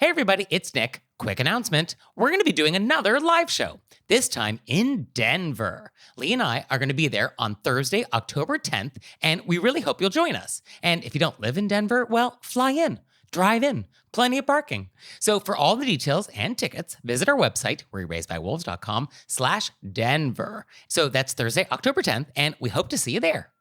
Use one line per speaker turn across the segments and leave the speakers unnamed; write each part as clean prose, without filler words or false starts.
Hey everybody, it's Nick. Quick announcement. We're going to be doing another live show, this time in Denver. Lee and I are going to be there on Thursday, October 10th, and we really hope you'll join us. And if you don't live in Denver, well, fly in, drive in, plenty of parking. So for all the details and tickets, visit our website, wereraisedbywolves.com/Denver. So that's Thursday, October 10th, and we hope to see you there.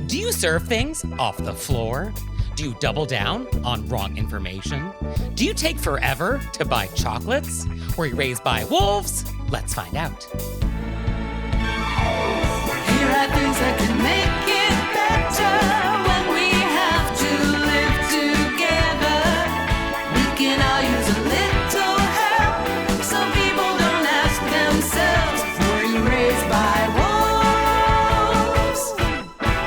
Do you serve things off the floor? Do you double down on wrong information? Do you take forever to buy chocolates? Were you raised by wolves? Let's find out.
Here are things that can make it better when we have to live together. We can all use a little help. Some people don't ask themselves, were you raised by wolves?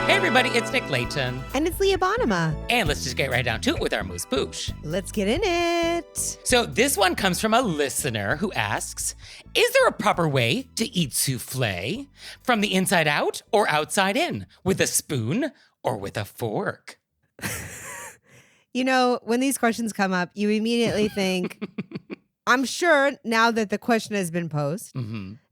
Hey everybody, it's Nick Layton.
And it's Leah Bonema.
And let's just get right down to it with our AMUSE-BOUCHE.
Let's get in it.
So this one comes from a listener who asks, is there a proper way to eat soufflé? From the inside out or outside in? With a spoon or with a fork?
You know, when these questions come up, you immediately think, I'm sure now that the question has been posed,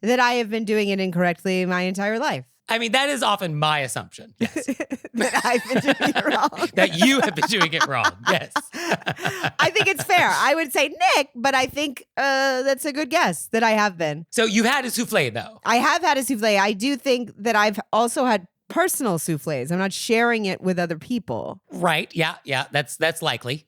that I have been doing it incorrectly my entire life.
I mean, that is often my assumption. Yes.
That I've been doing it wrong.
That you have been doing it wrong. Yes.
I think it's fair. I would say Nick, but I think that's a good guess that I have been.
So you've had a soufflé, though.
I have had a soufflé. I do think that I've also had personal soufflés. I'm not sharing it with other people.
Right. Yeah. That's likely.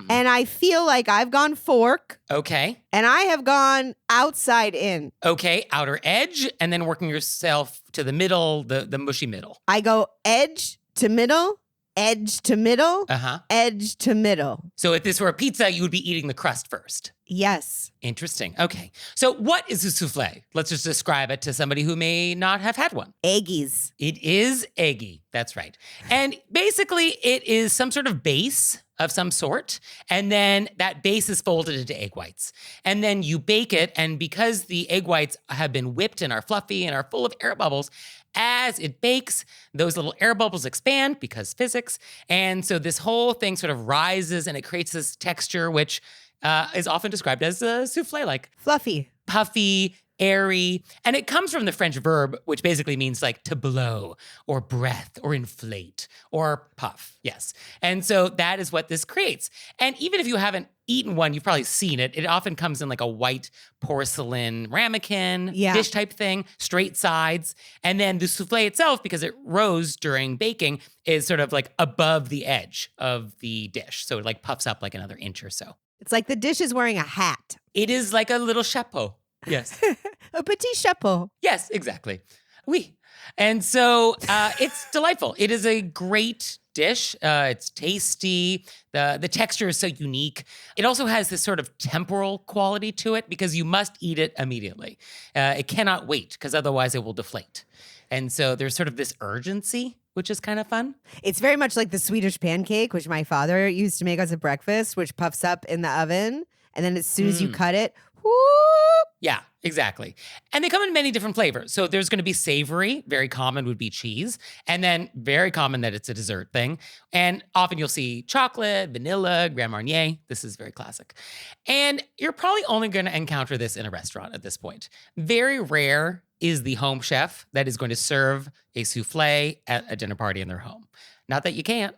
And I feel like I've gone fork.
Okay.
And I have gone outside in.
Okay. Outer edge and then working yourself to the middle, the mushy middle.
I go edge to middle, edge to middle, edge to middle.
So if this were a pizza, you would be eating the crust first.
Yes.
Interesting. Okay. So what is a soufflé? Let's just describe it to somebody who may not have had one.
Eggies.
It is eggy. That's right. And basically, it is some sort of base of some sort. And then that base is folded into egg whites. And then you bake it. And because the egg whites have been whipped and are fluffy and are full of air bubbles, as it bakes, those little air bubbles expand because physics. And so this whole thing sort of rises and it creates this texture, which is often described as a soufflé-like.
Fluffy.
Puffy, airy. And it comes from the French verb, which basically means like to blow or breath or inflate or puff. Yes. And so that is what this creates. And even if you haven't eaten one, you've probably seen it. It often comes in like a white porcelain ramekin dish type thing, straight sides. And then the soufflé itself, because it rose during baking, is sort of like above the edge of the dish. So it like puffs up like another inch or so.
It's like the dish is wearing a hat.
It is like a little chapeau. Yes.
A petit chapeau.
Yes, exactly. Oui. And so it's delightful. It is a great dish. It's tasty. The texture is so unique. It also has this sort of temporal quality to it because you must eat it immediately. It cannot wait because otherwise it will deflate. And so there's sort of this urgency, which is kind of fun.
It's very much like the Swedish pancake, which my father used to make us at breakfast, which puffs up in the oven. And then as soon as you cut it, whoop.
Yeah, exactly. And they come in many different flavors. So there's going to be savory, very common would be cheese, and then very common that it's a dessert thing. And often you'll see chocolate, vanilla, Grand Marnier. This is very classic. And you're probably only going to encounter this in a restaurant at this point. Very rare is the home chef that is going to serve a soufflé at a dinner party in their home. Not that you can't,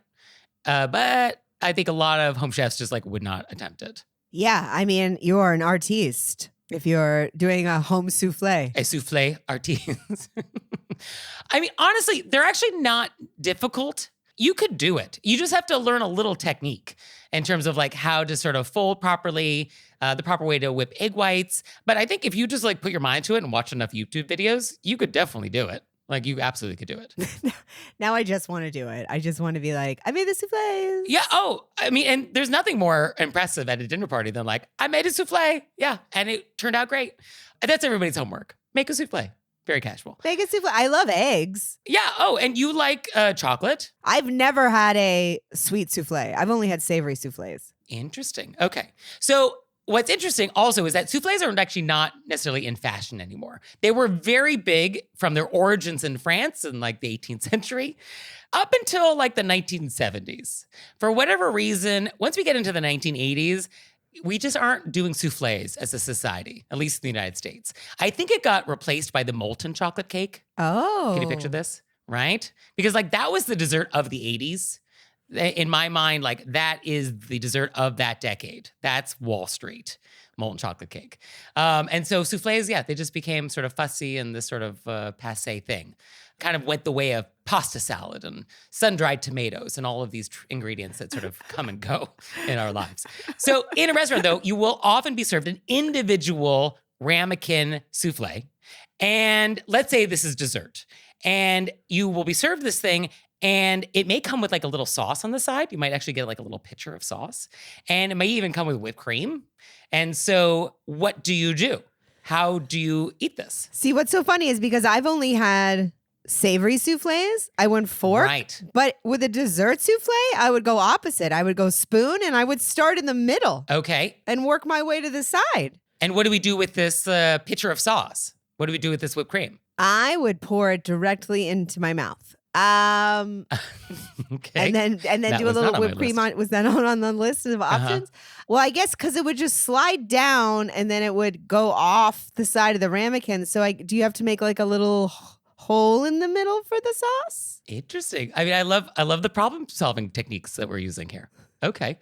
but I think a lot of home chefs just like would not attempt it.
Yeah, I mean, you're an artiste if you're doing a home soufflé.
A soufflé artiste. I mean, honestly, they're actually not difficult. You could do it. You just have to learn a little technique in terms of like how to sort of fold properly, the proper way to whip egg whites. But I think if you just like put your mind to it and watch enough YouTube videos, you could definitely do it. Like you absolutely could do it.
Now I just want to do it. I just want to be like, I made the soufflés.
Yeah. Oh, I mean, and there's nothing more impressive at a dinner party than like, I made a soufflé. Yeah. And it turned out great. And that's everybody's homework. Make a soufflé. Very casual.
Make a soufflé. I love eggs.
Yeah. Oh, and you like chocolate?
I've never had a sweet soufflé. I've only had savory soufflés.
Interesting. Okay. So what's interesting also is that soufflés are actually not necessarily in fashion anymore. They were very big from their origins in France in like the 18th century up until like the 1970s. For whatever reason, once we get into the 1980s, we just aren't doing soufflés as a society, at least in the United States. I think it got replaced by the molten chocolate cake.
Oh.
Can you picture this? Right? Because like that was the dessert of the 80s. In my mind, like that is the dessert of that decade. That's Wall Street, molten chocolate cake. And so soufflés, yeah, they just became sort of fussy and this sort of passe thing. Kind of went the way of pasta salad and sun-dried tomatoes and all of these ingredients that sort of come and go in our lives. So in a restaurant, though, you will often be served an individual ramekin soufflé. And let's say this is dessert. And you will be served this thing, and it may come with like a little sauce on the side. You might actually get like a little pitcher of sauce. And it may even come with whipped cream. And so what do you do? How do you eat this?
See, what's so funny is because I've only had savory soufflés. I went fork.
Right.
But with a dessert soufflé, I would go opposite. I would go spoon, and I would start in the middle
Okay.
and work my way to the side.
And what do we do with this pitcher of sauce? What do we do with this whipped cream?
I would pour it directly into my mouth.
Okay.
And then
That
do a
was
little
not on my
whipped cream
list.
on. Was that not on the list of options? Well, I guess because it would just slide down and then it would go off the side of the ramekin. So do you have to make like a little hole in the middle for the sauce?
Interesting. I mean, I love the problem solving techniques that we're using here. Okay.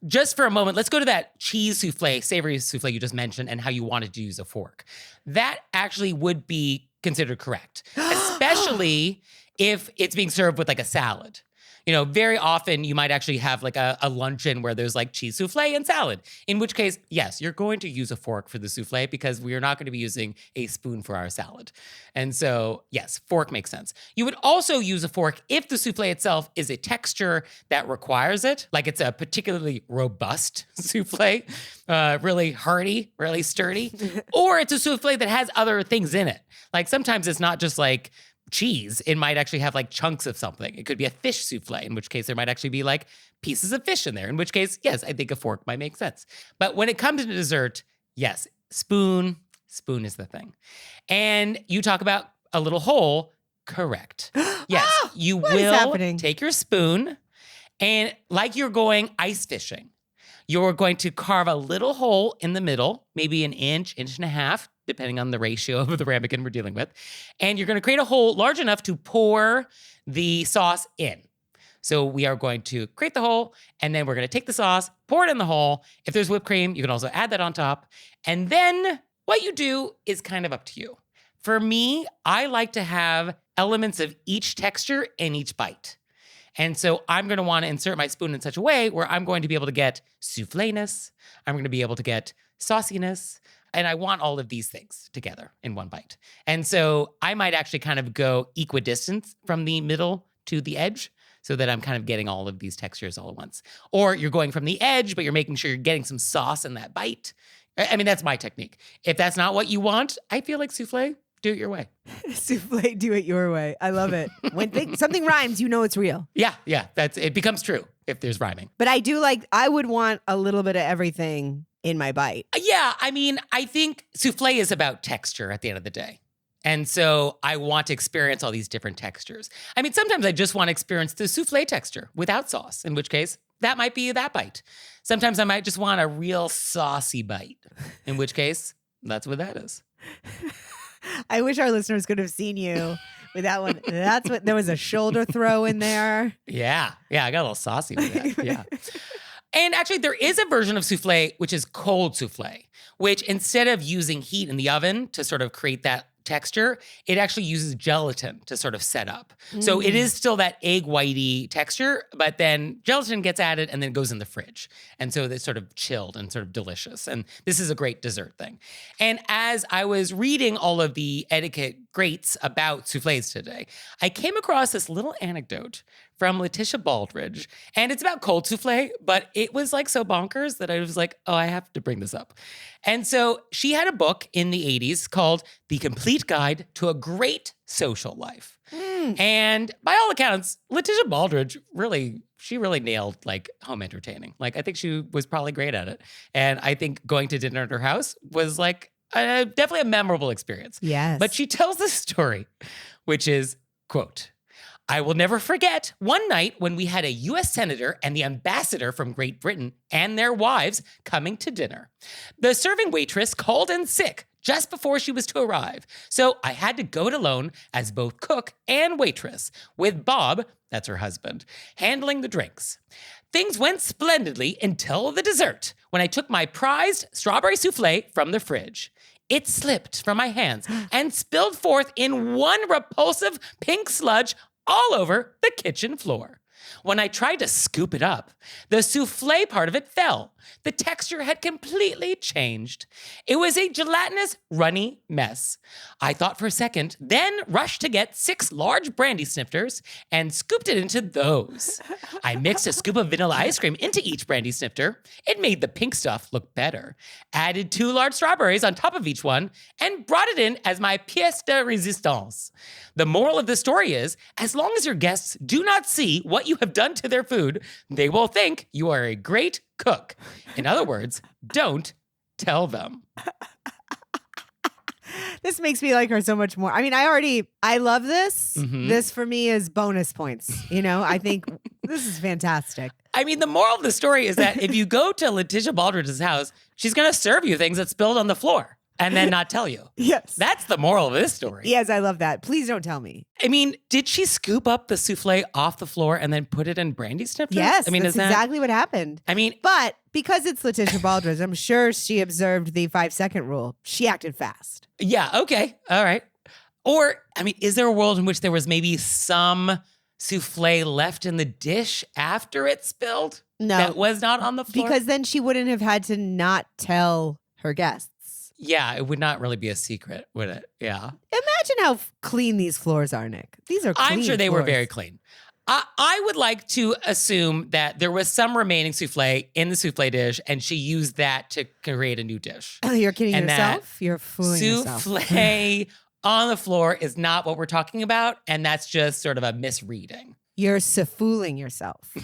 Just for a moment, let's go to that cheese soufflé, savory soufflé you just mentioned and how you wanted to use a fork. That actually would be considered correct, especially if it's being served with like a salad. You know, very often you might actually have like a luncheon where there's like cheese soufflé and salad, in which case, yes, you're going to use a fork for the soufflé because we are not going to be using a spoon for our salad. And so, yes, fork makes sense. You would also use a fork if the soufflé itself is a texture that requires it, like it's a particularly robust soufflé, really hearty, really sturdy, or it's a soufflé that has other things in it. Like sometimes it's not just like cheese, it might actually have like chunks of something. It could be a fish soufflé, in which case there might actually be like pieces of fish in there, in which case, yes, I think a fork might make sense. But when it comes to dessert, yes, spoon is the thing. And you talk about a little hole, correct. Yes, you
what is
will
happening?
take your spoon and like you're going ice fishing, you're going to carve a little hole in the middle, maybe an inch and a half, depending on the ratio of the ramekin we're dealing with. And you're going to create a hole large enough to pour the sauce in. So we are going to create the hole, and then we're going to take the sauce, pour it in the hole. If there's whipped cream, you can also add that on top. And then what you do is kind of up to you. For me, I like to have elements of each texture in each bite. And so I'm going to want to insert my spoon in such a way where I'm going to be able to get soufflé-ness, I'm going to be able to get sauciness, and I want all of these things together in one bite. And so I might actually kind of go equidistant from the middle to the edge so that I'm kind of getting all of these textures all at once. Or you're going from the edge, but you're making sure you're getting some sauce in that bite. I mean, that's my technique. If that's not what you want, I feel like soufflé, do it your way.
Soufflé, do it your way. I love it. When something rhymes, you know it's real.
Yeah, it becomes true if there's rhyming.
But I would want a little bit of everything in my bite.
Yeah, I mean, I think soufflé is about texture at the end of the day. And so I want to experience all these different textures. I mean, sometimes I just want to experience the soufflé texture without sauce, in which case that might be that bite. Sometimes I might just want a real saucy bite, in which case that's what that is.
I wish our listeners could have seen you with that one. There was a shoulder throw in there.
Yeah, I got a little saucy with that. Yeah. And actually, there is a version of soufflé which is cold soufflé, which instead of using heat in the oven to sort of create that texture, it actually uses gelatin to sort of set up. So it is still that egg whitey texture, but then gelatin gets added and then goes in the fridge. And so it's sort of chilled and sort of delicious. And this is a great dessert thing. And as I was reading all of the etiquette greats about soufflés today, I came across this little anecdote from Letitia Baldridge. And it's about cold souffle, but it was like so bonkers that I was like, oh, I have to bring this up. And so she had a book in the 80s called The Complete Guide to a Great Social Life. And by all accounts, Letitia Baldridge she really nailed like home entertaining. Like I think she was probably great at it. And I think going to dinner at her house was like definitely a memorable experience.
Yes.
But she tells this story, which is, quote, I will never forget one night when we had a U.S. Senator and the ambassador from Great Britain and their wives coming to dinner. The serving waitress called in sick just before she was to arrive, so I had to go it alone as both cook and waitress, with Bob, that's her husband, handling the drinks. Things went splendidly until the dessert, when I took my prized strawberry souffle from the fridge. It slipped from my hands and spilled forth in one repulsive pink sludge all over the kitchen floor. When I tried to scoop it up, the souffle part of it fell. The texture had completely changed. It was a gelatinous, runny mess. I thought for a second, then rushed to get 6 large brandy snifters and scooped it into those. I mixed a scoop of vanilla ice cream into each brandy snifter. It made the pink stuff look better. Added 2 large strawberries on top of each one and brought it in as my pièce de résistance. The moral of the story is, as long as your guests do not see what you have done to their food, they will think you are a great cook. In other words, don't tell them.
This makes me like her so much more. I mean, I love this.
Mhm.
This for me is bonus points. You know, I think this is fantastic.
I mean, the moral of the story is that if you go to Letitia Baldridge's house, she's going to serve you things that spilled on the floor and then not tell you.
Yes.
That's the moral of this story.
Yes, I love that. Please don't tell me.
I mean, did she scoop up the souffle off the floor and then put it in brandy snifters?
Yes,
I mean,
that's exactly what happened.
I mean,
But because it's Letitia Baldridge, I'm sure she observed the 5-second rule. She acted fast.
yeah, okay, all right. Or, I mean, is there a world in which there was maybe some souffle left in the dish after it spilled?
No.
That was not on the floor?
Because then she wouldn't have had to not tell her guests.
Yeah, it would not really be a secret, would it? Yeah.
Imagine how clean these floors are, Nick. These are clean
I'm sure they were
floors.
very clean. I would like to assume that there was some remaining souffle in the souffle dish and she used that to create a new dish.
Oh, you're kidding
And that
yourself? You're fooling yourself.
Souffle on the floor is not what we're talking about, and that's just sort of a misreading.
You're fooling yourself.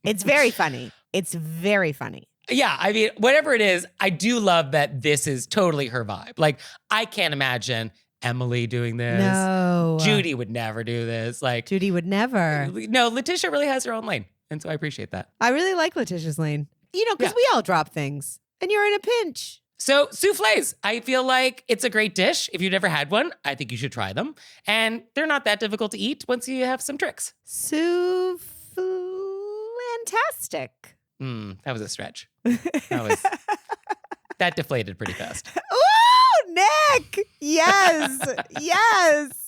It's very funny. It's very funny.
Yeah, I mean, whatever it is, I do love that this is totally her vibe. Like, I can't imagine Emily doing this.
No.
Judy would never do this. Like,
Judy would never.
no, Letitia really has her own lane. And so I appreciate that.
I really like Letitia's lane. You know, because
Yeah.
we all drop things and you're in a pinch.
So souffles, I feel like it's a great dish. If you've never had one, I think you should try them. And they're not that difficult to eat once you have some tricks.
Fantastic.
That was a stretch. That deflated pretty fast.
Ooh, Nick. Yes. Yes.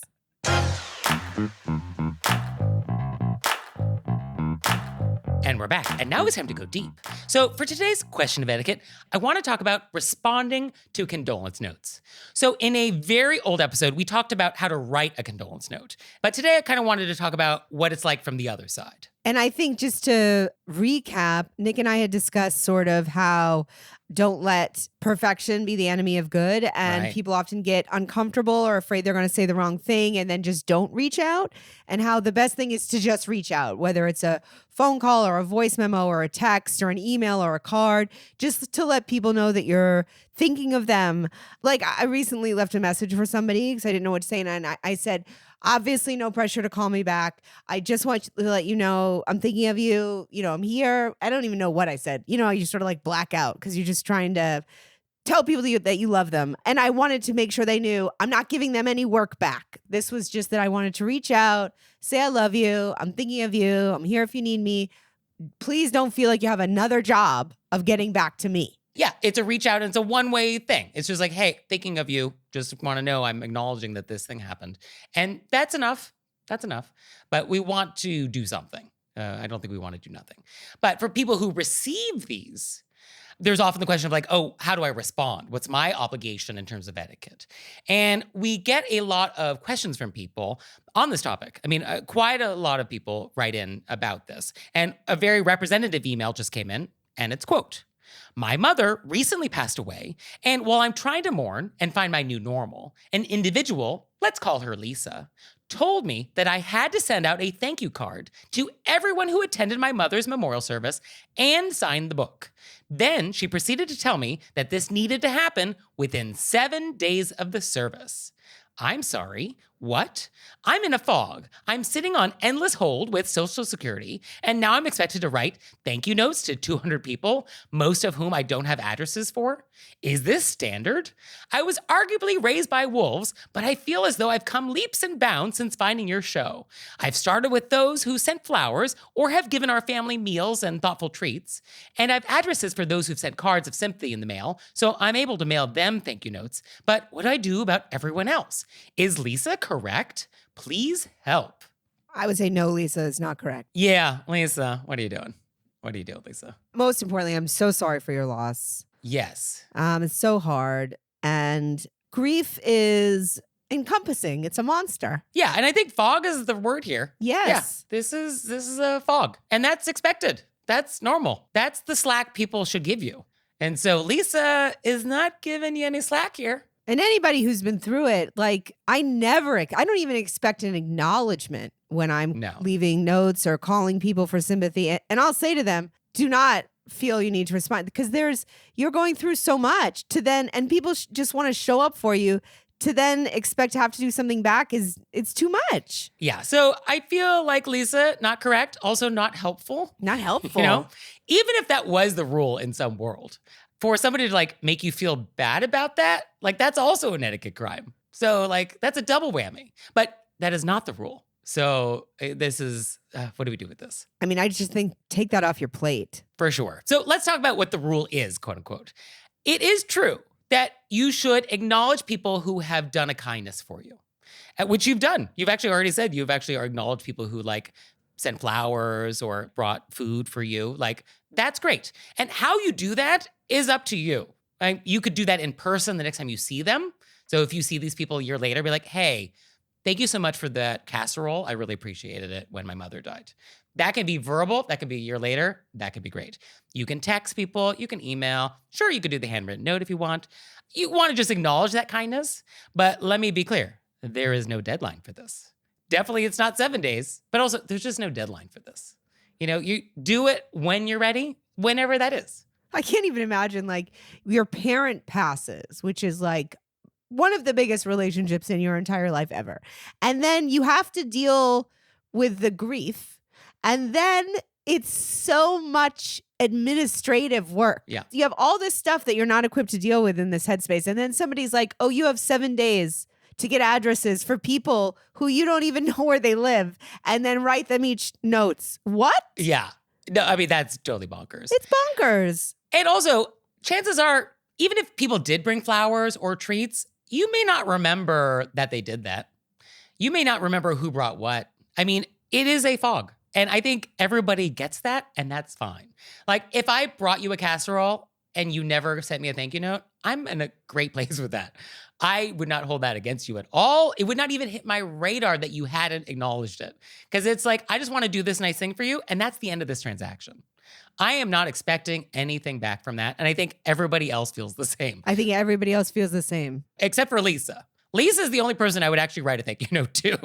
And we're back. And now it's time to go deep. So for today's question of etiquette, I want to talk about responding to condolence notes. So in a very old episode, we talked about how to write a condolence note. But today I kind of wanted to talk about what it's like from the other side.
And I think just to recap, Nick and I had discussed sort of how don't let perfection be the enemy of good. And
Right.
people often get uncomfortable or afraid they're going to say the wrong thing and then just don't reach out. And how the best thing is to just reach out, whether it's a phone call or a voice memo or a text or an email or a card, just to let people know that you're thinking of them. Like I recently left a message for somebody because I didn't know what to say. And I said, obviously, no pressure to call me back. I just want to let you know I'm thinking of you. You know, I'm here. I don't even know what I said. You know, you sort of like black out because you're just trying to tell people that you love them. And I wanted to make sure they knew I'm not giving them any work back. This was just that I wanted to reach out, say I love you. I'm thinking of you. I'm here if you need me. Please don't feel like you have another job of getting back to me.
Yeah, it's a reach out and it's a one-way thing. It's just like, hey, thinking of you, just want to know I'm acknowledging that this thing happened. And that's enough. That's enough. But we want to do something. I don't think we want to do nothing. But for people who receive these, there's often the question of like, oh, how do I respond? What's my obligation in terms of etiquette? And we get a lot of questions from people on this topic. I mean, quite a lot of people write in about this. And a very representative email just came in, and it's quote, "My mother recently passed away, and while I'm trying to mourn and find my new normal, an individual, let's call her Lisa, told me that I had to send out a thank you card to everyone who attended my mother's memorial service and signed the book. Then she proceeded to tell me that this needed to happen within 7 days of the service. I'm sorry, what? I'm in a fog. I'm sitting on endless hold with Social Security, and now I'm expected to write thank you notes to 200 people, most of whom I don't have addresses for? Is this standard? I was arguably raised by wolves, but I feel as though I've come leaps and bounds since finding your show. I've started with those who sent flowers or have given our family meals and thoughtful treats, and I've addresses for those who've sent cards of sympathy in the mail, so I'm able to mail them thank you notes. But what do I do about everyone else? Is Lisa correct? Please help."
I would say no, Lisa is not correct.
Yeah, Lisa, what are you doing? What are you doing, Lisa?
Most importantly, I'm so sorry for your loss.
Yes.
It's so hard. And grief is encompassing. It's a monster.
Yeah, and I think fog is the word here.
Yes.
Yeah, this is a fog. And that's expected. That's normal. That's the slack people should give you. And so Lisa is not giving you any slack here.
And anybody who's been through it, like I don't even expect an acknowledgement when I'm leaving notes or calling people for sympathy. And I'll say to them, do not feel you need to respond because you're going through so much and people just want to show up for you. To then expect to have to do something back it's too much.
Yeah. So I feel like Lisa, not correct, also not helpful.
Not helpful.
You know, even if that was the rule in some world, for somebody to like make you feel bad about that, like that's also an etiquette crime. So like that's a double whammy, but that is not the rule. So this is, what do we do with this?
I mean, I just think take that off your plate.
For sure. So let's talk about what the rule is, quote unquote. It is true that you should acknowledge people who have done a kindness for you, which you've done. You've actually already said you've actually acknowledged people who like sent flowers or brought food for you. Like, that's great. And how you do that is up to you. Right? You could do that in person the next time you see them. So if you see these people a year later, be like, hey, thank you so much for that casserole. I really appreciated it when my mother died. That can be verbal. That could be a year later. That could be great. You can text people. You can email. Sure, you could do the handwritten note if you want. You want to just acknowledge that kindness. But let me be clear. There is no deadline for this. Definitely it's not 7 days, but also there's just no deadline for this. You know, you do it when you're ready, whenever that is.
I can't even imagine like your parent passes, which is like one of the biggest relationships in your entire life ever. And then you have to deal with the grief. And then it's so much administrative work.
Yeah.
You have all this stuff that you're not equipped to deal with in this headspace. And then somebody's like, oh, you have 7 days to get addresses for people who you don't even know where they live and then write them each notes. What?
Yeah. No, I mean, that's totally bonkers.
It's bonkers.
And also, chances are, even if people did bring flowers or treats, you may not remember that they did that. You may not remember who brought what. I mean, it is a fog. And I think everybody gets that, and that's fine. Like, if I brought you a casserole and you never sent me a thank you note, I'm in a great place with that. I would not hold that against you at all. It would not even hit my radar that you hadn't acknowledged it. Because it's like, I just want to do this nice thing for you, and that's the end of this transaction. I am not expecting anything back from that, and I think everybody else feels the same.
I think everybody else feels the same.
Except for Lisa. Lisa's the only person I would actually write a thank you note to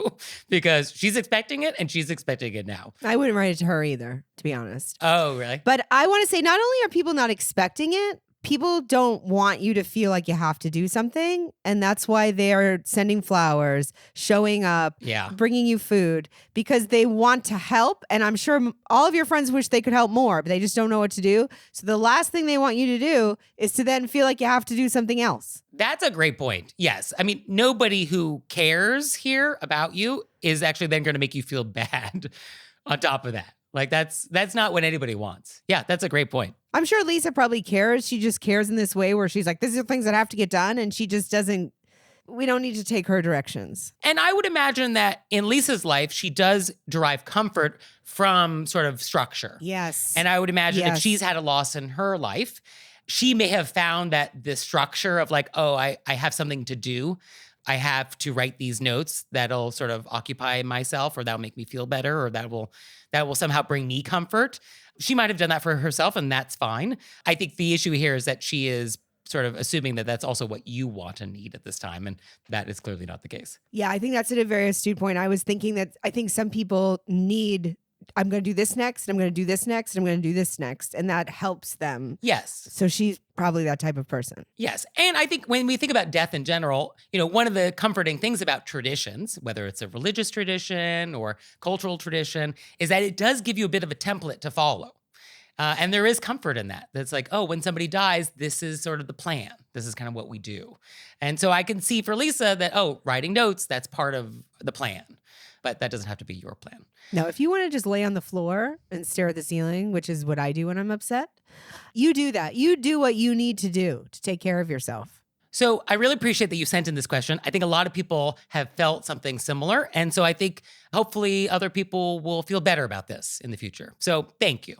because she's expecting it and she's expecting it now.
I wouldn't write it to her either, to be honest.
Oh, really?
But I want to say not only are people not expecting it, people don't want you to feel like you have to do something. And that's why they are sending flowers, showing up, bringing you food because they want to help. And I'm sure all of your friends wish they could help more, but they just don't know what to do. So the last thing they want you to do is to then feel like you have to do something else.
That's a great point. Yes. I mean, nobody who cares here about you is actually then going to make you feel bad on top of that. Like that's not what anybody wants. Yeah, that's a great point.
I'm sure Lisa probably cares. She just cares in this way where she's like, these are things that have to get done. And she just doesn't, we don't need to take her directions.
And I would imagine that in Lisa's life, she does derive comfort from sort of structure.
Yes.
And I would imagine if she's had a loss in her life, she may have found that the structure of like, oh, I have something to do. I have to write these notes that'll sort of occupy myself, or that'll make me feel better, or that will somehow bring me comfort. She might have done that for herself, and that's fine. I think the issue here is that she is sort of assuming that that's also what you want and need at this time, and that is clearly not the case.
Yeah, I think that's a very astute point. I was thinking that I think some people need, I'm going to do this next, and I'm going to do this next, and I'm going to do this next, and that helps them.
Yes.
So she's probably that type of person.
Yes. And I think when we think about death in general, one of the comforting things about traditions, whether it's a religious tradition or cultural tradition, is that it does give you a bit of a template to follow. And there is comfort in that. That's like, oh, when somebody dies, this is sort of the plan. This is kind of what we do. And so I can see for Lisa that, oh, writing notes, that's part of the plan. But that doesn't have to be your plan.
No, if you want to just lay on the floor and stare at the ceiling, which is what I do when I'm upset, you do that. You do what you need to do to take care of yourself.
So I really appreciate that you sent in this question. I think a lot of people have felt something similar. And so I think hopefully other people will feel better about this in the future. So thank you.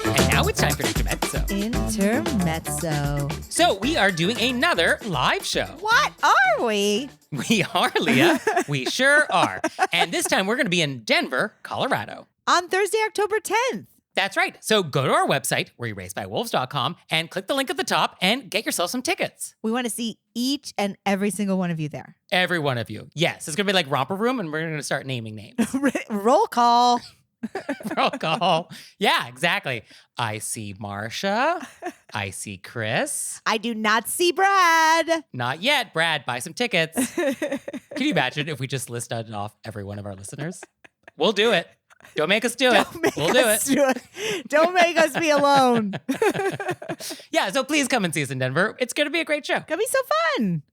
And now it's time for Intermezzo.
Intermezzo.
So we are doing another live show.
What are we?
We are, Leah. We sure are. And this time we're going to be in Denver, Colorado.
On Thursday, October 10th.
That's right. So go to our website, wereerased-by-wolves.com, and click the link at the top and get yourself some tickets.
We want to see each and every single one of you there.
Every one of you. Yes, it's going to be like Romper Room, and we're going to start naming names.
Roll call.
Roll call. Yeah, exactly. I see Marsha. I see Chris.
I do not see Brad.
Not yet, Brad. Buy some tickets. Can you imagine if we just listed off every one of our listeners? We'll do it. Don't make us do it. We'll do it.
Don't make us be alone.
Yeah, so please come and see us in Denver. It's going to be a great show.
Gonna be so fun.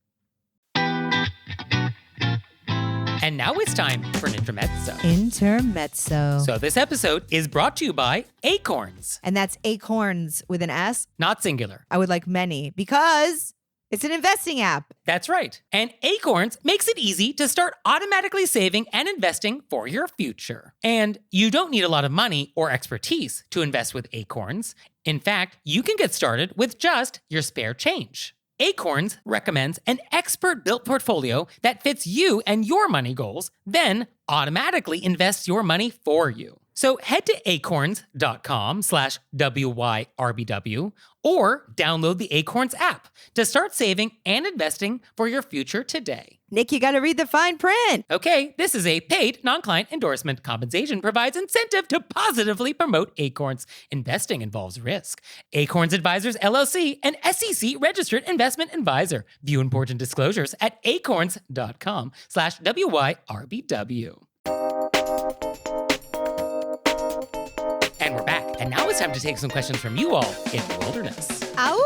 And now it's time for an intermezzo.
Intermezzo.
So this episode is brought to you by Acorns.
And that's acorns with an S.
Not singular.
I would like many because it's an investing app.
That's right. And Acorns makes it easy to start automatically saving and investing for your future. And you don't need a lot of money or expertise to invest with Acorns. In fact, you can get started with just your spare change. Acorns recommends an expert-built portfolio that fits you and your money goals, then automatically invests your money for you. So head to acorns.com/WYRBW or download the Acorns app to start saving and investing for your future today.
Nick, you got to read the fine print.
Okay, this is a paid non-client endorsement. Compensation provides incentive to positively promote Acorns. Investing involves risk. Acorns Advisors LLC, an SEC registered investment advisor. View important disclosures at acorns.com/WYRBW. And we're back. And now it's time to take some questions from you all in the wilderness.
Ow!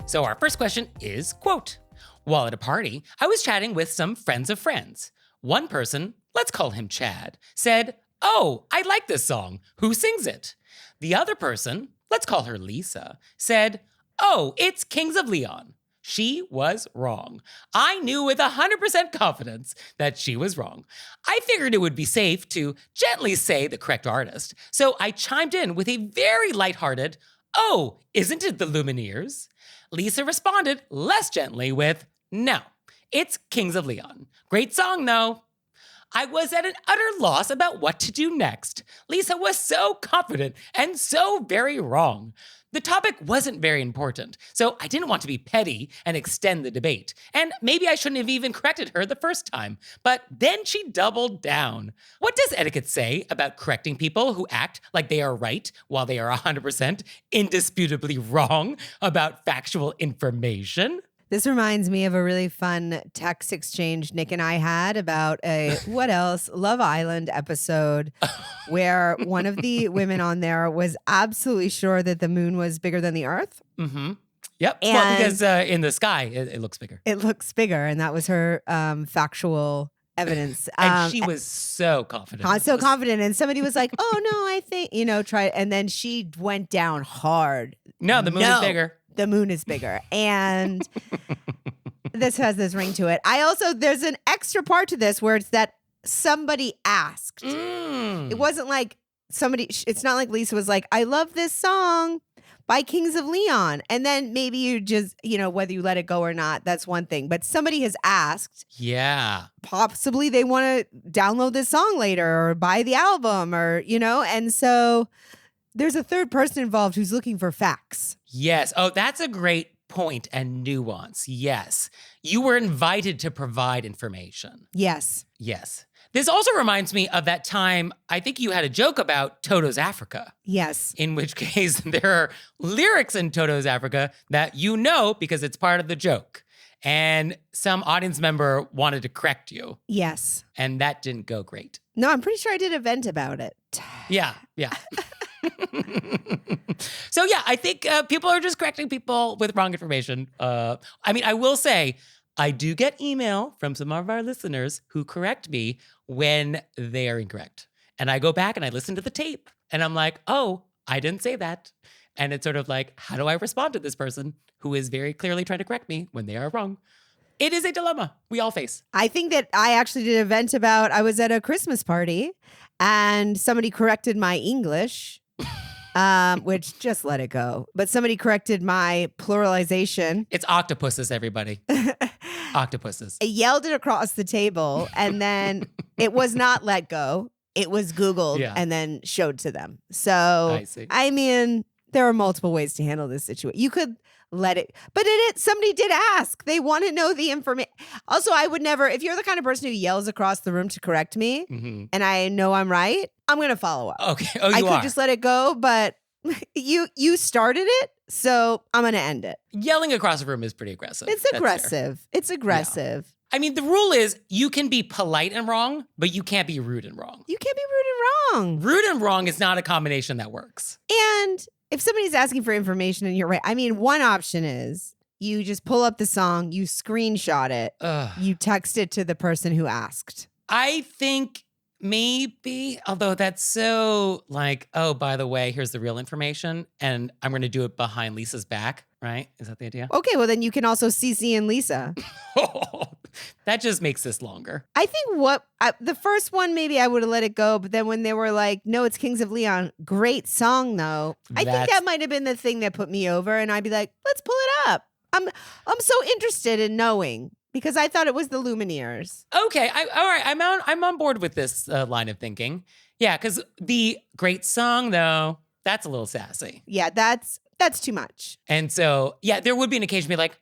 So our first question is, quote, while at a party, I was chatting with some friends of friends. One person, let's call him Chad, said, oh, I like this song. Who sings it? The other person, let's call her Lisa, said, oh, it's Kings of Leon. She was wrong. I knew with 100% confidence that she was wrong. I figured it would be safe to gently say the correct artist, so I chimed in with a very lighthearted, oh, isn't it the Lumineers? Lisa responded less gently with, no, it's Kings of Leon. Great song, though. I was at an utter loss about what to do next. Lisa was so confident and so very wrong. The topic wasn't very important, so I didn't want to be petty and extend the debate. And maybe I shouldn't have even corrected her the first time. But then she doubled down. What does etiquette say about correcting people who act like they are right while they are 100% indisputably wrong about factual information?
This reminds me of a really fun text exchange Nick and I had about a, what else, Love Island episode where one of the women on there was absolutely sure that the moon was bigger than the earth.
Mm-hmm. Yep.
And
well, because in the sky, it looks bigger.
It looks bigger, and that was her factual evidence.
And she was so confident.
So confident. And somebody was like, oh, no, I think, try. And then she went down hard.
No, the moon is bigger.
The moon is bigger. And this has this ring to it. There's an extra part to this where it's that somebody asked.
Mm.
It wasn't like somebody, it's not like Lisa was like, I love this song by Kings of Leon. And then maybe you just, whether you let it go or not, that's one thing. But somebody has asked.
Yeah.
Possibly they want to download this song later or buy the album or, and so there's a third person involved who's looking for facts.
Yes. Oh, that's a great point and nuance. Yes. You were invited to provide information.
Yes.
Yes. This also reminds me of that time, I think you had a joke about Toto's Africa.
Yes.
In which case there are lyrics in Toto's Africa that because it's part of the joke. And some audience member wanted to correct you.
Yes.
And that didn't go great.
No, I'm pretty sure I did a vent about it.
Yeah. So yeah, I think people are just correcting people with wrong information. I will say, I do get email from some of our listeners who correct me when they are incorrect. And I go back and I listen to the tape and I'm like, oh, I didn't say that. And it's sort of like, how do I respond to this person who is very clearly trying to correct me when they are wrong? It is a dilemma we all face.
I think that I actually did an event about, I was at a Christmas party and somebody corrected my English. Which just let it go. But somebody corrected my pluralization.
It's octopuses, everybody. Octopuses.
I yelled it across the table and then it was not let go. It was Googled and then showed to them. So,
I see.
I mean, there are multiple ways to handle this situation. You could let it, but somebody did ask. They want to know the information. Also, I would never, if you're the kind of person who yells across the room to correct me and I know I'm right, I'm going to follow up.
Okay. Oh,
I could just let it go, but you started it, so I'm going to end it.
Yelling across the room is pretty aggressive.
It's
That's
aggressive.
fair.
It's aggressive.
I mean, the rule is you can be polite and wrong, but you can't be rude and wrong.
You can't be rude and wrong.
Rude and wrong is not a combination that works.
And if somebody's asking for information and you're right, I mean, one option is you just pull up the song, you screenshot it, you text it to the person who asked.
I think maybe, although that's so like, oh, by the way, here's the real information, and I'm going to do it behind Lisa's back, right? Is that the idea?
Okay, well, then you can also CC and Lisa.
That just makes this longer.
I think the first one, maybe I would have let it go, but then when they were like, no, it's Kings of Leon, great song though. I think that might have been the thing that put me over, and I'd be like, let's pull it up. I'm so interested in knowing because I thought it was the Lumineers.
Okay, all right, I'm on board with this line of thinking. Yeah, because the great song though, that's a little sassy.
Yeah, that's too much.
And so, yeah, there would be an occasion to be like,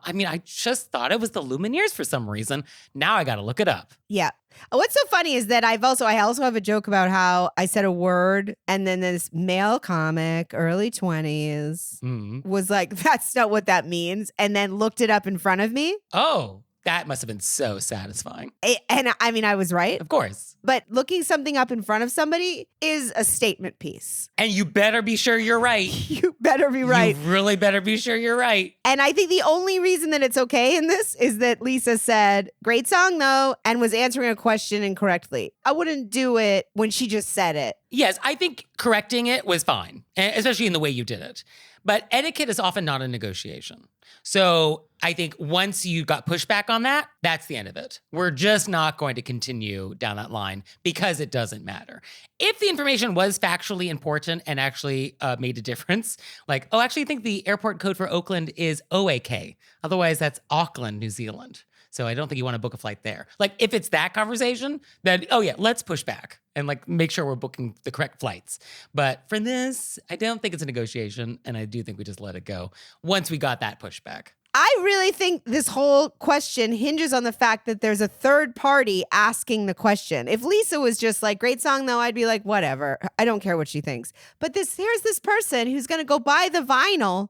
I mean, I just thought it was the Lumineers for some reason. Now I got to look it up.
Yeah. What's so funny is that I also have a joke about how I said a word and then this male comic, early 20s, was like, that's not what that means. And then looked it up in front of me.
Oh, that must have been so satisfying.
And I mean, I was right.
Of course.
But looking something up in front of somebody is a statement piece.
And you better be sure you're right.
You better be right.
You really better be sure you're right.
And I think the only reason that it's okay in this is that Lisa said, great song though, and was answering a question incorrectly. I wouldn't do it when she just said it.
Yes, I think correcting it was fine, especially in the way you did it. But etiquette is often not a negotiation. So I think once you got pushback on that, that's the end of it. We're just not going to continue down that line because it doesn't matter. If the information was factually important and actually made a difference, like, I think the airport code for Oakland is OAK. Otherwise, that's Auckland, New Zealand. So I don't think you want to book a flight there. Like, if it's that conversation, then, let's push back and make sure we're booking the correct flights. But for this, I don't think it's a negotiation. And I do think we just let it go once we got that pushback.
I really think this whole question hinges on the fact that there's a third party asking the question. If Lisa was just like, great song though, I'd be like, whatever. I don't care what she thinks. But here's this person who's going to go buy the vinyl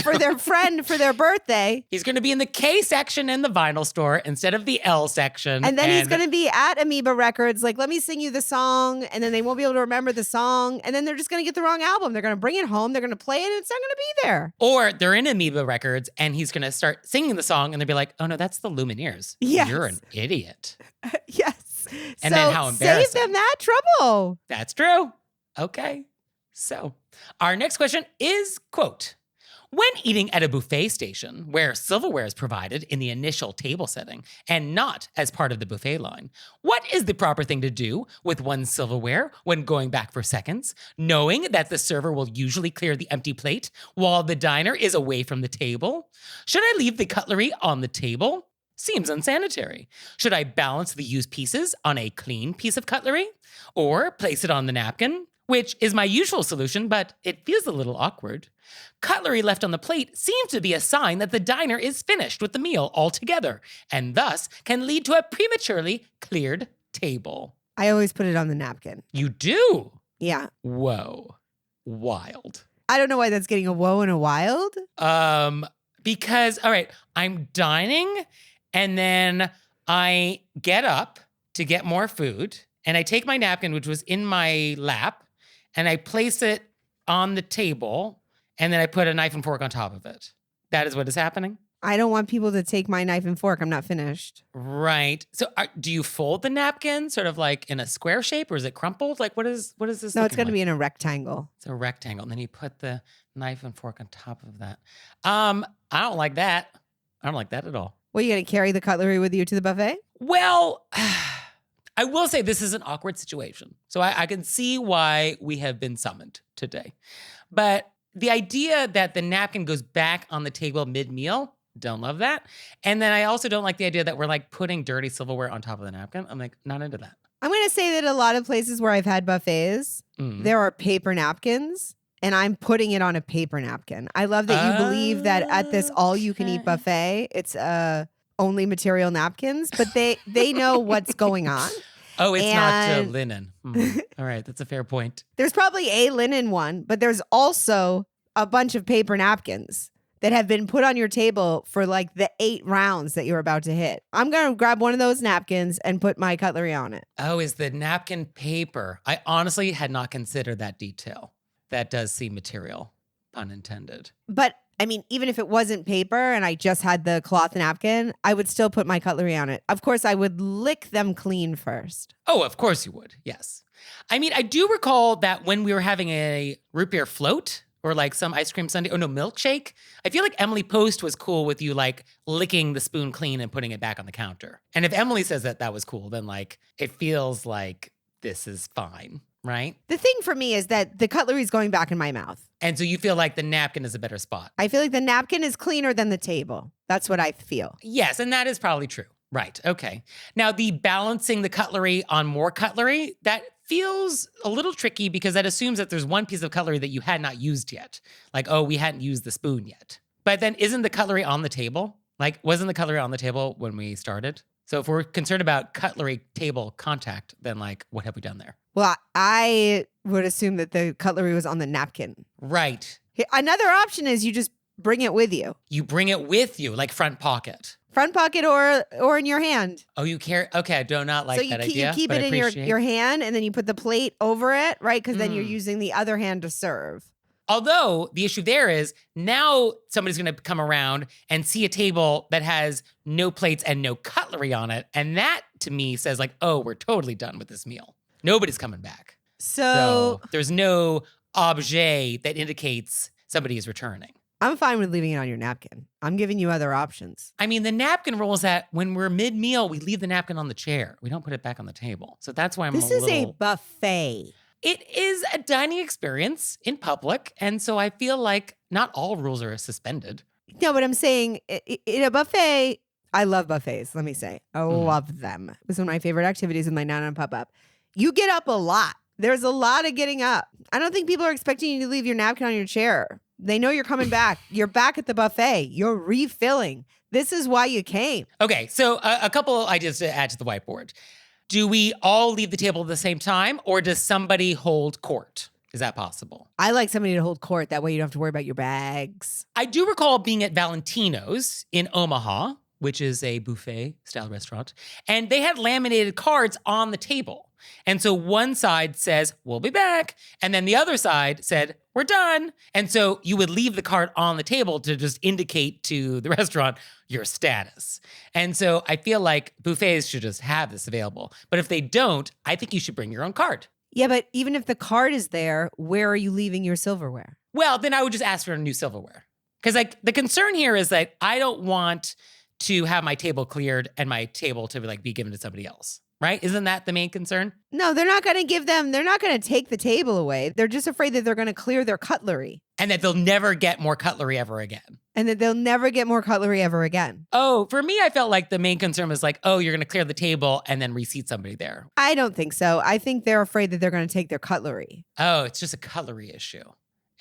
for their friend for their birthday.
He's going to be in the K section in the vinyl store instead of the L section.
And then he's going to be at Amoeba Records, like, let me sing you the song. And then they won't be able to remember the song. And then they're just going to get the wrong album. They're going to bring it home. They're going to play it. And it's not going to be there.
Or they're in Amoeba Records and he's going to start singing the song and they'll be like, oh no, that's the Lumineers.
Yes.
You're an idiot.
Yes.
And then how embarrassing.
Save them that trouble.
That's true. Okay. So our next question is, quote, When eating at a buffet station, where silverware is provided in the initial table setting and not as part of the buffet line, what is the proper thing to do with one's silverware when going back for seconds, knowing that the server will usually clear the empty plate while the diner is away from the table? Should I leave the cutlery on the table? Seems unsanitary. Should I balance the used pieces on a clean piece of cutlery? Or place it on the napkin? Which is my usual solution, but it feels a little awkward. Cutlery left on the plate seems to be a sign that the diner is finished with the meal altogether, and thus can lead to a prematurely cleared table.
I always put it on the napkin.
You do?
Yeah.
Whoa. Wild.
I don't know why that's getting a whoa and a wild.
Because, all right, I'm dining, and then I get up to get more food, and I take my napkin, which was in my lap, and I place it on the table, and then I put a knife and fork on top of it. That is what is happening?
I don't want people to take my knife and fork. I'm not finished.
Right. So do you fold the napkin sort of like in a square shape, or is it crumpled? Like what is this?
No, it's going to be in a rectangle.
It's a rectangle. And then you put the knife and fork on top of that. I don't like that. I don't like that at all.
Well, you going to carry the cutlery with you to the buffet?
Well, I will say this is an awkward situation. So I can see why we have been summoned today. But the idea that the napkin goes back on the table mid-meal, don't love that. And then I also don't like the idea that we're like putting dirty silverware on top of the napkin. I'm like, not into that.
I'm going to say that a lot of places where I've had buffets, there are paper napkins, and I'm putting it on a paper napkin. I love that you believe that at this all-you-can-eat buffet, it's only material napkins, but they know what's going on.
Oh, it's not linen. All right, that's a fair point.
There's probably a linen one, but there's also a bunch of paper napkins that have been put on your table for like the 8 rounds that you're about to hit. I'm going to grab one of those napkins and put my cutlery on it.
Oh, is the napkin paper? I honestly had not considered that detail. That does seem material, pun intended.
But I mean, even if it wasn't paper and I just had the cloth napkin, I would still put my cutlery on it. Of course, I would lick them clean first.
Oh, of course you would. Yes. I mean, I do recall that when we were having a root beer float or like some ice cream sundae, milkshake, I feel like Emily Post was cool with you like licking the spoon clean and putting it back on the counter. And if Emily says that was cool, then like it feels like this is fine, right?
The thing for me is that the cutlery is going back in my mouth.
And so you feel like the napkin is a better spot.
I feel like the napkin is cleaner than the table. That's what I feel.
Yes, and that is probably true. Right, okay. Now, the balancing the cutlery on more cutlery, that feels a little tricky because that assumes that there's one piece of cutlery that you had not used yet. Like, oh, we hadn't used the spoon yet. But then isn't the cutlery on the table? Like, wasn't the cutlery on the table when we started? So if we're concerned about cutlery table contact, then like, what have we done there?
Well, I would assume that the cutlery was on the napkin.
Right.
Another option is you just bring it with you.
You bring it with you, like front pocket.
Front pocket or in your hand.
Oh, you carry? Okay, I do not like that idea.
So you keep it in your hand and then you put the plate over it, right? Because then you're using the other hand to serve.
Although the issue there is now somebody's going to come around and see a table that has no plates and no cutlery on it. And that to me says like, oh, we're totally done with this meal. Nobody's coming back.
So
there's no objet that indicates somebody is returning.
I'm fine with leaving it on your napkin. I'm giving you other options.
I mean, the napkin rule is that when we're mid-meal, we leave the napkin on the chair. We don't put it back on the table. So that's why
This is a buffet.
It is a dining experience in public. And so I feel like not all rules are suspended.
No, but I'm saying in a buffet, I love buffets, let me say. I love them. It was one of my favorite activities with my Nana and Pop-Up. You get up a lot. There's a lot of getting up. I don't think people are expecting you to leave your napkin on your chair. They know you're coming back. You're back at the buffet. You're refilling. This is why you came.
Okay, so a couple ideas to add to the whiteboard. Do we all leave the table at the same time, or does somebody hold court? Is that possible?
I like somebody to hold court. That way you don't have to worry about your bags.
I do recall being at Valentino's in Omaha, which is a buffet-style restaurant, and they had laminated cards on the table. And so one side says, we'll be back. And then the other side said, we're done. And so you would leave the card on the table to just indicate to the restaurant your status. And so I feel like buffets should just have this available. But if they don't, I think you should bring your own card.
Yeah, but even if the card is there, where are you leaving your silverware?
Well, then I would just ask for a new silverware. Because like the concern here is that I don't want to have my table cleared and my table to like be given to somebody else, right? Isn't that the main concern?
No, they're not going to take the table away. They're just afraid that they're going to clear their cutlery.
And that they'll never get more cutlery ever again. Oh, for me, I felt like the main concern was like, oh, you're going to clear the table and then reseat somebody there.
I don't think so. I think they're afraid that they're going to take their cutlery.
Oh, it's just a cutlery issue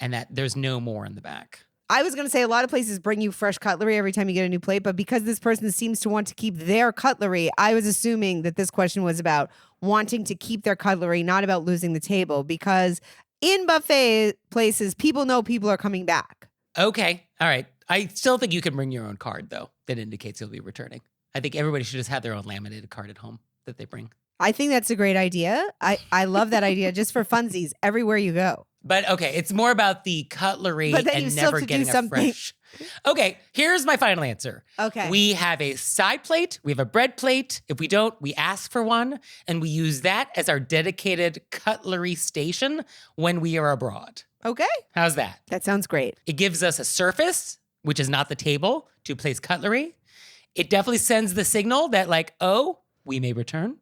and that there's no more in the back.
I was going to say a lot of places bring you fresh cutlery every time you get a new plate, but because this person seems to want to keep their cutlery, I was assuming that this question was about wanting to keep their cutlery, not about losing the table, because in buffet places, people know people are coming back.
Okay. All right. I still think you can bring your own card, though, that indicates you'll be returning. I think everybody should just have their own laminated card at home that they bring.
I think that's a great idea. I love that idea just for funsies everywhere you go.
But okay, it's more about the cutlery
But then you
and
still
never
have to do
getting a
something.
fresh. Okay, here's my final answer.
Okay.
We have a side plate, we have a bread plate. If we don't, we ask for one, and we use that as our dedicated cutlery station when we are abroad.
Okay.
How's that?
That sounds great.
It gives us a surface, which is not the table, to place cutlery. It definitely sends the signal that like, oh, we may return,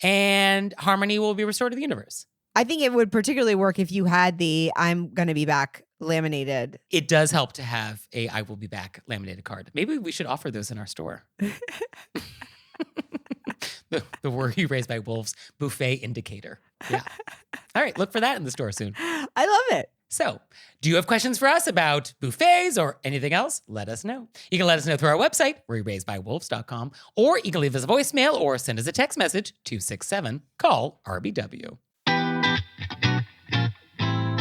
and harmony will be restored to the universe.
I think it would particularly work if you had the I'm going to be back laminated.
It does help to have a I will be back laminated card. Maybe we should offer those in our store. the word you raised by wolves buffet indicator. Yeah. All right. Look for that in the store soon.
I love it.
So, do you have questions for us about buffets or anything else? Let us know. You can let us know through our website, wereraisedbywolves.com, or you can leave us a voicemail or send us a text message, 267-CALL-RBW.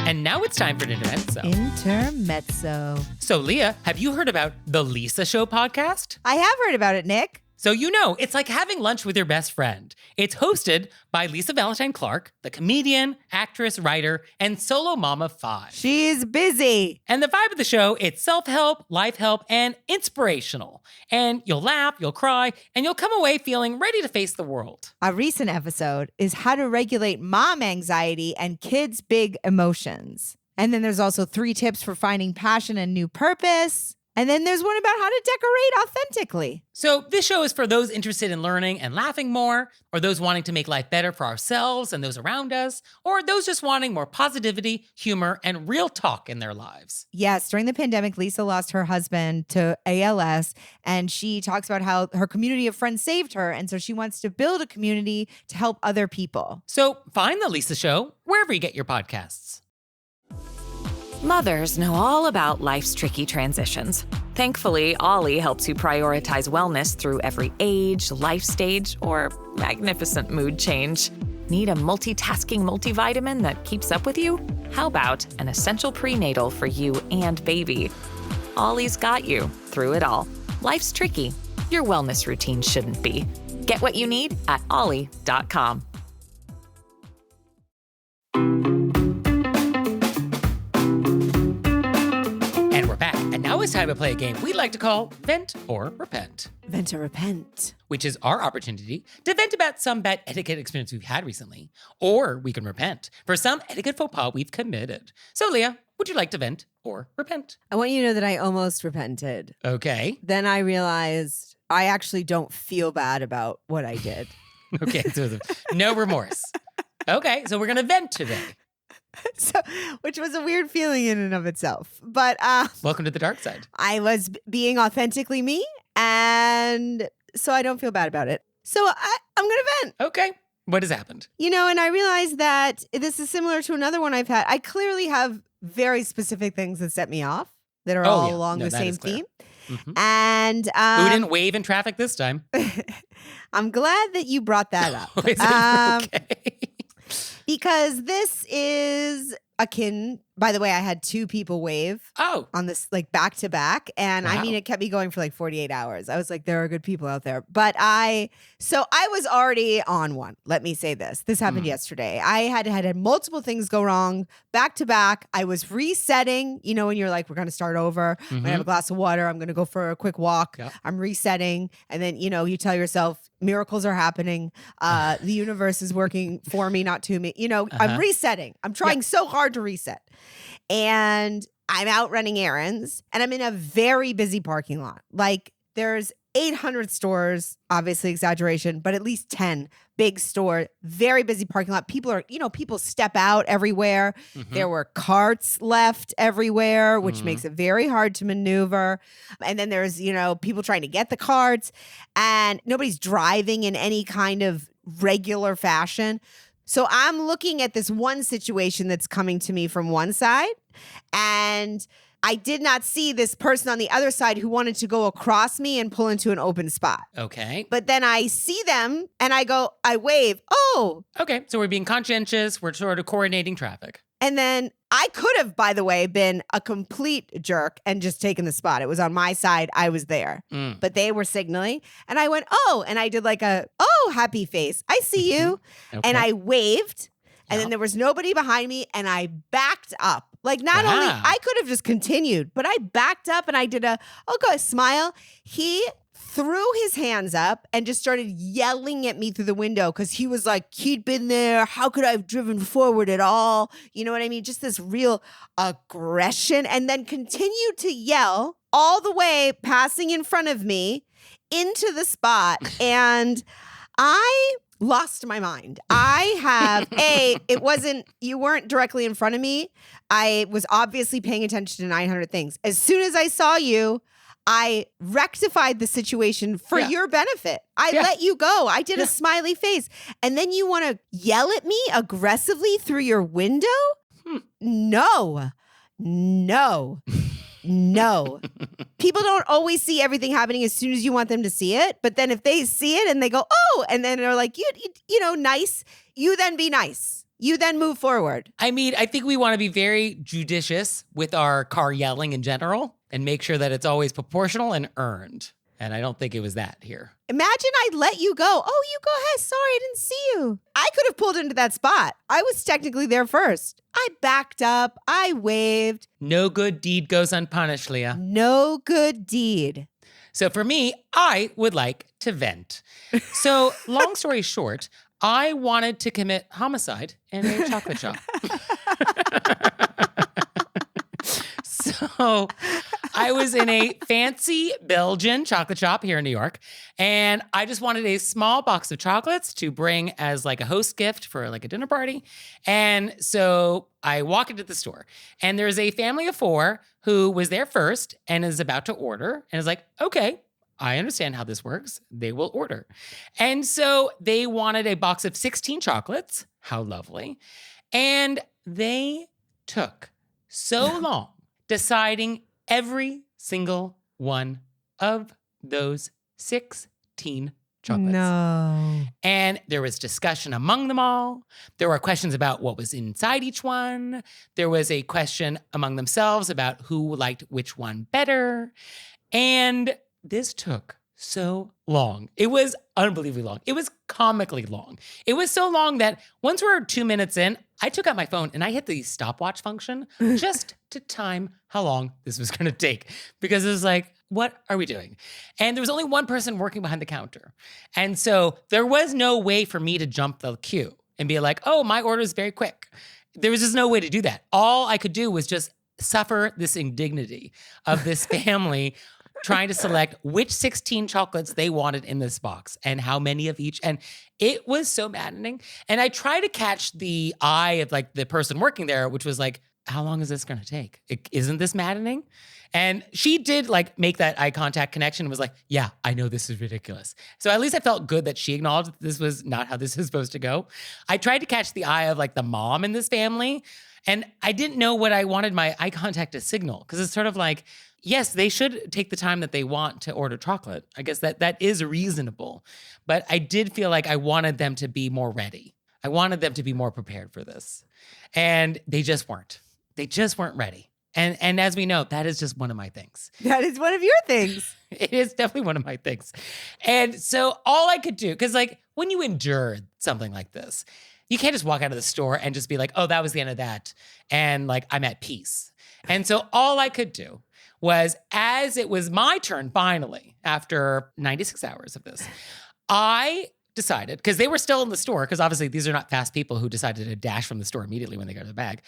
And now it's time for an intermezzo.
Intermezzo.
So, Leah, have you heard about the Lisa Show podcast?
I have heard about it, Nick.
So, you know, it's like having lunch with your best friend. It's hosted by Lisa Valentine Clark, the comedian, actress, writer, and solo mom of 5.
She's busy.
And the vibe of the show, it's self-help, life help, and inspirational. And you'll laugh, you'll cry, and you'll come away feeling ready to face the world.
A recent episode is how to regulate mom anxiety and kids' big emotions. And then there's also 3 tips for finding passion and new purpose. And then there's one about how to decorate authentically.
So this show is for those interested in learning and laughing more, or those wanting to make life better for ourselves and those around us, or those just wanting more positivity, humor, and real talk in their lives.
Yes, during the pandemic, Lisa lost her husband to ALS, and she talks about how her community of friends saved her, and so she wants to build a community to help other people.
So find The Lisa Show wherever you get your podcasts.
Mothers know all about life's tricky transitions. Thankfully, Ollie helps you prioritize wellness through every age, life stage, or magnificent mood change. Need a multitasking multivitamin that keeps up with you? How about an essential prenatal for you and baby? Ollie's got you through it all. Life's tricky. Your wellness routine shouldn't be. Get what you need at ollie.com.
And we're back. And now it's time to play a game we like to call Vent or Repent,
Vent or repent.
which is our opportunity to vent about some bad etiquette experience we've had recently. Or we can repent for some etiquette faux pas we've committed. So, Leah, would you like to vent or repent?
I want you to know that I almost repented.
Okay.
Then I realized I actually don't feel bad about what I did.
Okay. So no remorse. Okay. So we're going to vent today.
So, which was a weird feeling in and of itself. But
Welcome to the dark side.
I was being authentically me, and so I don't feel bad about it. So I'm going to vent.
Okay. What has happened?
You know, and I realized that this is similar to another one I've had. I clearly have very specific things that set me off that are all along the
that
same
is clear.
theme.
Mhm.
And
Who didn't wave in traffic this time?
I'm glad that you brought that up.
Is it okay?
Because this is akin, by the way, I had 2 people wave
Oh,
on this like back to back. And I
Wow.
mean, it kept me going for like 48 hours. I was like, there are good people out there. But I was already on one. Let me say this. This happened yesterday. I had multiple things go wrong back to back. I was resetting, you know, when you're like, we're going to start over. I'm going to have a glass of water. I'm going to go for a quick walk.
Yep.
I'm resetting. And then, you know, you tell yourself miracles are happening. The universe is working for me, not to me. You know, I'm resetting. I'm trying so hard to reset. And I'm out running errands and I'm in a very busy parking lot. Like there's 800 stores, obviously exaggeration, but at least 10 big store, very busy parking lot. People are, people step out everywhere. There were carts left everywhere, which makes it very hard to maneuver. And then there's, people trying to get the carts and nobody's driving in any kind of regular fashion. So I'm looking at this one situation that's coming to me from one side, and I did not see this person on the other side who wanted to go across me and pull into an open spot.
Okay.
But then I see them and I wave, oh.
Okay. So we're being conscientious. We're sort of coordinating traffic.
And then I could have, by the way, been a complete jerk and just taken the spot. It was on my side. I was there. But they were signaling. And I went, oh. And I did like happy face. I see you.
Okay.
And I waved. And then there was nobody behind me. And I backed up. Like not only, I could have just continued, but I backed up and I did a smile. He threw his hands up and just started yelling at me through the window because he was like, he'd been there. How could I have driven forward at all? You know what I mean? Just this real aggression, and then continued to yell all the way passing in front of me into the spot. And I lost my mind. I have you weren't directly in front of me. I was obviously paying attention to 900 things. As soon as I saw you, I rectified the situation for your benefit. I let you go. I did a smiley face. And then you want to yell at me aggressively through your window? No. People don't always see everything happening as soon as you want them to see it. But then if they see it and they go, oh, and then they're like, nice, you then be nice. You then move forward.
I mean, I think we want to be very judicious with our car yelling in general and make sure that it's always proportional and earned. And I don't think it was that here.
Imagine I let you go. Oh, you go ahead. Sorry, I didn't see you. I could have pulled into that spot. I was technically there first. I backed up. I waved.
No good deed goes unpunished, Leah.
No good deed.
So for me, I would like to vent. So long story short, I wanted to commit homicide in a chocolate shop. So I was in a fancy Belgian chocolate shop here in New York, and I just wanted a small box of chocolates to bring as like a host gift for like a dinner party. And so I walk into the store, and there's a family of 4 who was there first and is about to order and is like, okay, I understand how this works. They will order. And so they wanted a box of 16 chocolates. How lovely. And they took so long deciding every single one of those 16 chocolates.
No.
And there was discussion among them all. There were questions about what was inside each one. There was a question among themselves about who liked which one better. And this took so long. It was unbelievably long. It was comically long. It was so long that once we were 2 minutes in, I took out my phone and I hit the stopwatch function just to time how long this was going to take, because it was like, what are we doing? And there was only one person working behind the counter. And so there was no way for me to jump the queue and be like, oh, my order is very quick. There was just no way to do that. All I could do was just suffer this indignity of this family trying to select which 16 chocolates they wanted in this box and how many of each. And it was so maddening. And I tried to catch the eye of like the person working there, which was like, how long is this going to take? Isn't this maddening? And she did like make that eye contact connection and was like, yeah, I know this is ridiculous. So at least I felt good that she acknowledged that this was not how this is supposed to go. I tried to catch the eye of like the mom in this family, and I didn't know what I wanted my eye contact to signal, because it's sort of like, yes, they should take the time that they want to order chocolate. I guess that is reasonable. But I did feel like I wanted them to be more ready. I wanted them to be more prepared for this. And they just weren't. They just weren't ready. And as we know, that is just one of my things.
That is one of your things.
It is definitely one of my things. And so all I could do, because like when you endure something like this, you can't just walk out of the store and just be like, oh, that was the end of that. And like, I'm at peace. And so all I could do was, as it was my turn finally, after 96 hours of this, I decided, because they were still in the store, because obviously these are not fast people who decided to dash from the store immediately when they got their bag.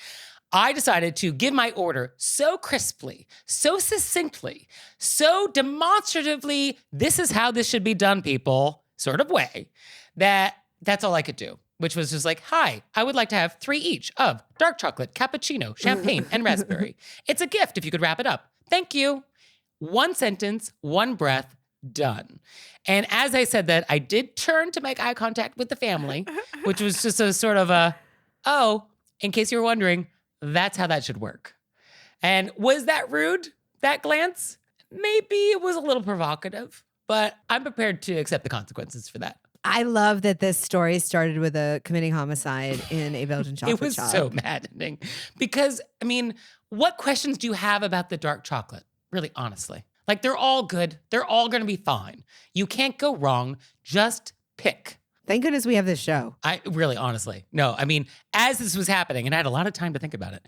I decided to give my order so crisply, so succinctly, so demonstratively, this is how this should be done, people, sort of way, that's all I could do, which was just like, hi, I would like to have 3 each of dark chocolate, cappuccino, champagne, and raspberry. It's a gift if you could wrap it up. Thank you. 1 sentence, 1 breath, done. And as I said that, I did turn to make eye contact with the family, which was just a sort of in case you were wondering, that's how that should work. And was that rude, that glance? Maybe it was a little provocative, but I'm prepared to accept the consequences for that.
I love that this story started with a committing homicide in a Belgian chocolate
It was
shop.
so maddening because, I mean, what questions do you have about the dark chocolate? Really, honestly. Like, they're all good. They're all going to be fine. You can't go wrong. Just pick.
Thank goodness we have this show.
I really, honestly. No, I mean, as this was happening, and I had a lot of time to think about it,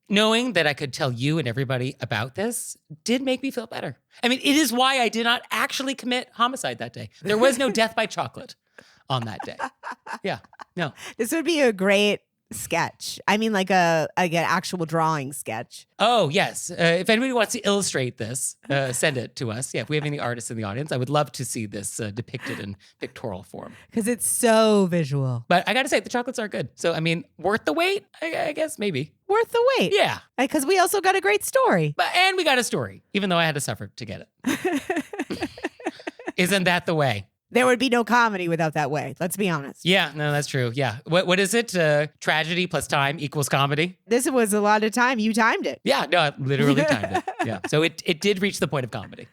knowing that I could tell you and everybody about this did make me feel better. I mean, it is why I did not actually commit homicide that day. There was no death by chocolate on that day. Yeah, no.
This would be a great sketch. I mean, like an actual drawing sketch.
Oh, yes. If anybody wants to illustrate this, send it to us. Yeah, if we have any artists in the audience, I would love to see this depicted in pictorial form.
Because it's so visual.
But I got to say, the chocolates are good. So, I mean, worth the wait? I guess maybe.
Worth the wait.
Yeah.
Because we also got a great story.
And we got a story, even though I had to suffer to get it. Isn't that the way?
There would be no comedy without that way. Let's be honest.
Yeah, no, that's true. Yeah. What is it? Tragedy plus time equals comedy?
This was a lot of time. You timed it.
Yeah, no, I literally timed it. Yeah. So it did reach the point of comedy.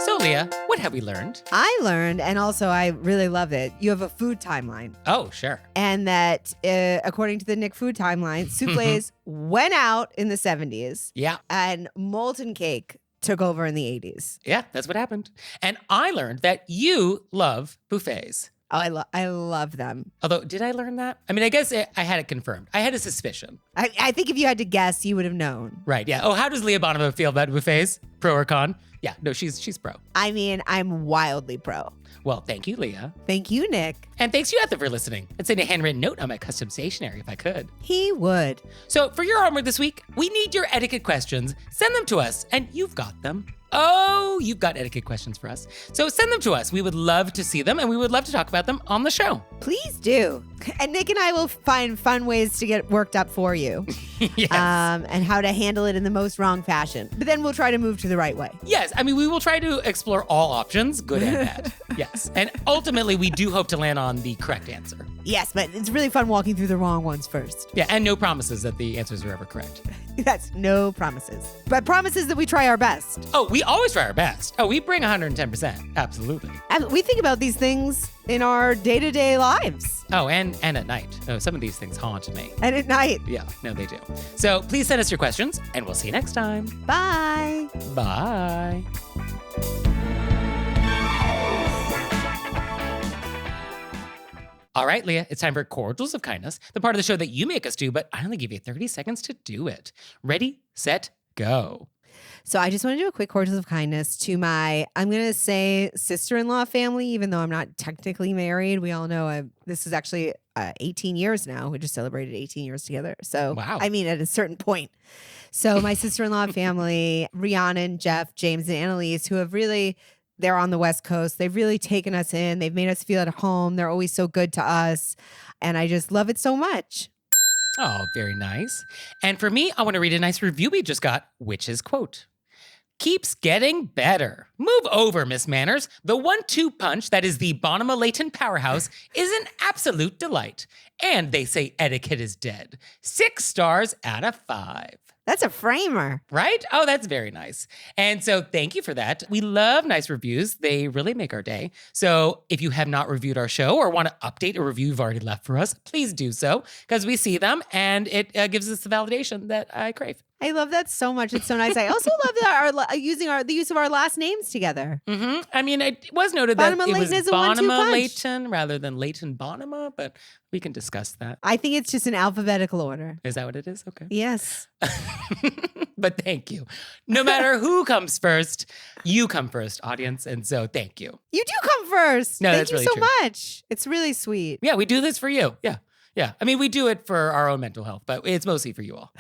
So, Leah, what have we learned?
I learned, and also I really love it, you have a food timeline.
Oh, sure.
And that according to the Nick food timeline, soufflés went out in the 70s.
Yeah.
And molten cake took over in the 80s.
Yeah, that's what happened. And I learned that you love buffets.
Oh, I love them.
Although, did I learn that? I mean, I guess I had it confirmed. I had a suspicion.
I think if you had to guess, you would have known.
Right, yeah. Oh, how does Leah Bonham feel about buffets? Pro or con? Yeah, no, she's pro.
I mean, I'm wildly pro.
Well, thank you, Leah.
Thank you, Nick.
And thanks you out there for listening. I'd send a handwritten note on my custom stationery if I could.
He would.
So for your homework this week, we need your etiquette questions. Send them to us, and you've got them. Oh, you've got etiquette questions for us. So send them to us. We would love to see them, and we would love to talk about them on the show.
Please do. And Nick and I will find fun ways to get worked up for you.
Yes.
And how to handle it in the most wrong fashion. But then we'll try to move to the right way.
Yes, I mean, we will try to explore all options, good and bad. Yes, and ultimately, we do hope to land on the correct answer.
Yes, but it's really fun walking through the wrong ones first.
Yeah, and no promises that the answers are ever correct.
That's no promises. But promises that we try our best.
Oh, we always try our best. Oh, we bring 110%. Absolutely.
And we think about these things in our day-to-day lives.
Oh, and at night. Oh, some of these things haunt me.
And at night.
Yeah, no, they do. So please send us your questions, and we'll see you next time.
Bye.
Bye. All right, Leah, it's time for Cordials of Kindness, the part of the show that you make us do, but I only give you 30 seconds to do it. Ready, set, go.
So I just want to do a quick cordials of kindness to my, I'm going to say sister-in-law family, even though I'm not technically married. We all know this is actually 18 years now. We just celebrated 18 years together. So,
wow.
I mean, at a certain point. So my sister-in-law family, Rhiannon, Jeff, James, and Annalise, who have really, they're on the West Coast. They've really taken us in. They've made us feel at home. They're always so good to us. And I just love it so much.
Oh, very nice. And for me, I want to read a nice review we just got, which is, quote, keeps getting better. Move over, Miss Manners. The 1-2 punch that is the Bonham Leighton powerhouse is an absolute delight. And they say etiquette is dead. 6 stars out of 5.
That's a framer.
Right? Oh, that's very nice. And so thank you for that. We love nice reviews. They really make our day. So if you have not reviewed our show or want to update a review you've already left for us, please do so because we see them and it gives us the validation that I crave.
I love that so much. It's so nice. I also love that the use of our last names together.
Mm-hmm. I mean, it was noted
Bonham
that it was
Leighton is a 1-2
Bonham
punch.
Leighton rather than Leighton Bonham, but we can discuss that.
I think it's just in alphabetical order.
Is that what it is? Okay.
Yes.
But thank you. No matter who comes first, you come first, audience. And so thank you.
You do come first.
No,
Thank
that's
you
really
so
true.
much. It's really sweet.
Yeah, we do this for you. Yeah. Yeah. I mean, we do it for our own mental health, but it's mostly for you all.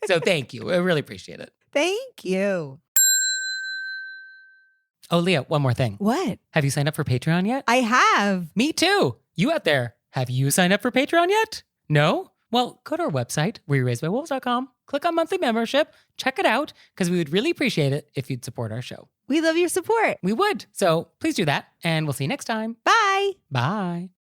So thank you. I really appreciate it.
Thank you.
Oh, Leah, one more thing.
What?
Have you signed up for Patreon yet?
I have.
Me too. You out there, have you signed up for Patreon yet? No? Well, go to our website, wereraisedbywolves.com, click on monthly membership, check it out, because we would really appreciate it if you'd support our show.
We love your support.
We would. So please do that, and we'll see you next time.
Bye.
Bye.